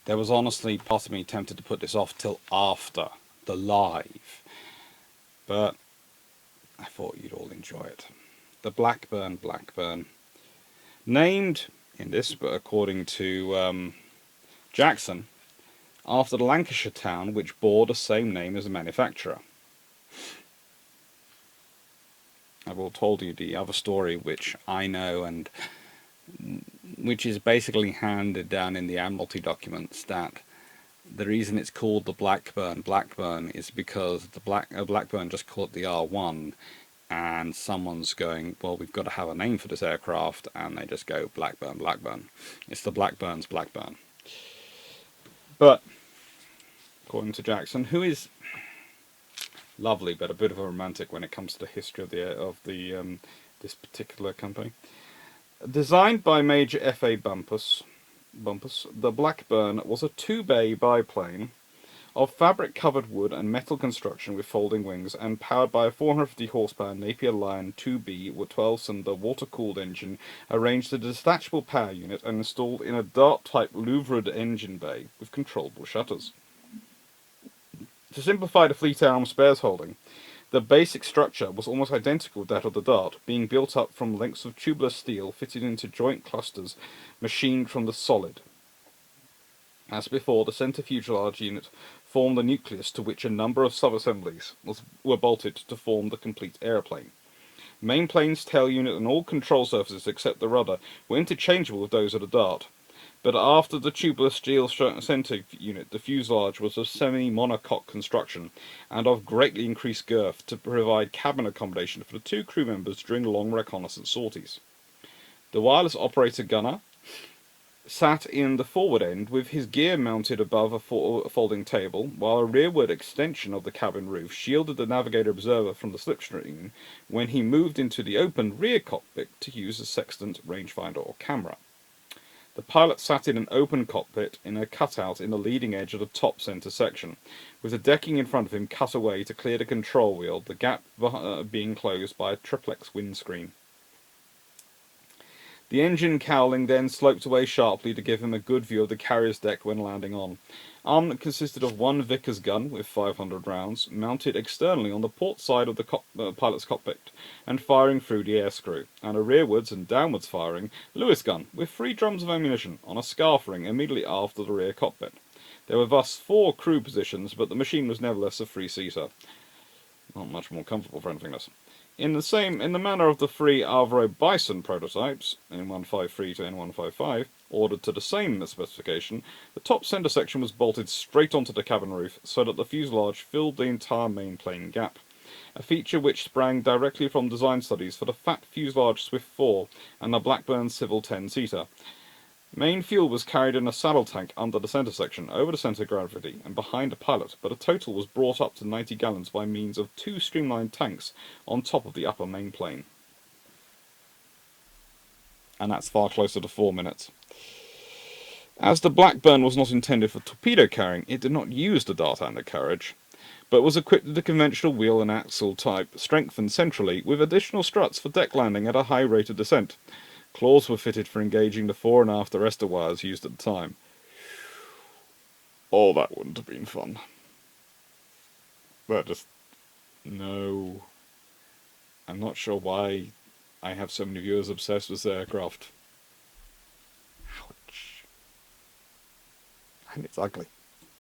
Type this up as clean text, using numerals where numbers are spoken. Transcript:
There was honestly part of me tempted to put this off till after the live, but I thought you'd all enjoy it. The Blackburn. Named in this, but according to Jackson, after the Lancashire town which bore the same name as the manufacturer. I've all told you the other story which I know and which is basically handed down in the Admiralty documents, that the reason it's called the Blackburn is because the Blackburn just called it the R.1, and someone's going, well, we've got to have a name for this aircraft, and they just go Blackburn. It's the Blackburn. But according to Jackson, who is lovely but a bit of a romantic when it comes to the history of the this particular company. Designed by Major F.A. Bumpus, the Blackburn was a two-bay biplane of fabric-covered wood and metal construction with folding wings, and powered by a 450 horsepower Napier Lion 2B with 12-cylinder water-cooled engine arranged in a detachable power unit and installed in a Dart-type louvered engine bay with controllable shutters. To simplify the fleet arm spares holding, the basic structure was almost identical to that of the Dart, being built up from lengths of tubular steel fitted into joint clusters machined from the solid. As before, the centre fuselage unit formed the nucleus to which a number of sub-assemblies were bolted to form the complete aeroplane. Main plane's tail unit and all control surfaces except the rudder were interchangeable with those of the Dart. But after the tubular steel centre unit, the fuselage was of semi-monocoque construction and of greatly increased girth to provide cabin accommodation for the two crew members during long reconnaissance sorties. The wireless operator gunner sat in the forward end with his gear mounted above a folding table, while a rearward extension of the cabin roof shielded the navigator observer from the slipstream when he moved into the open rear cockpit to use a sextant, rangefinder or camera. The pilot sat in an open cockpit in a cutout in the leading edge of the top centre section, with the decking in front of him cut away to clear the control wheel, the gap being closed by a triplex windscreen. The engine cowling then sloped away sharply to give him a good view of the carrier's deck when landing on. Armament consisted of one Vickers gun with 500 rounds, mounted externally on the port side of the pilot's cockpit and firing through the air screw, and a rearwards and downwards firing Lewis gun with 3 drums of ammunition on a scarf ring immediately after the rear cockpit. There were thus 4 crew positions, but the machine was nevertheless a 3-seater. Not much more comfortable for anything else. In the manner of the 3 Avro Bison prototypes, N153 to N155, ordered to the same specification, the top centre section was bolted straight onto the cabin roof so that the fuselage filled the entire main plane gap, a feature which sprang directly from design studies for the Fat Fuselage Swift 4 and the Blackburn Civil 10-seater. Main fuel was carried in a saddle tank under the centre section, over the centre of gravity, and behind the pilot, but a total was brought up to 90 gallons by means of 2 streamlined tanks on top of the upper main plane. And that's far closer to 4 minutes. As the Blackburn was not intended for torpedo carrying, it did not use the dart undercarriage, but was equipped with the conventional wheel and axle type, strengthened centrally, with additional struts for deck landing at a high rate of descent. Claws were fitted for engaging the fore and aft arrestor wires used at the time. Oh, that wouldn't have been fun. But just... no. I'm not sure why I have so many viewers obsessed with this aircraft. Ouch. And it's ugly.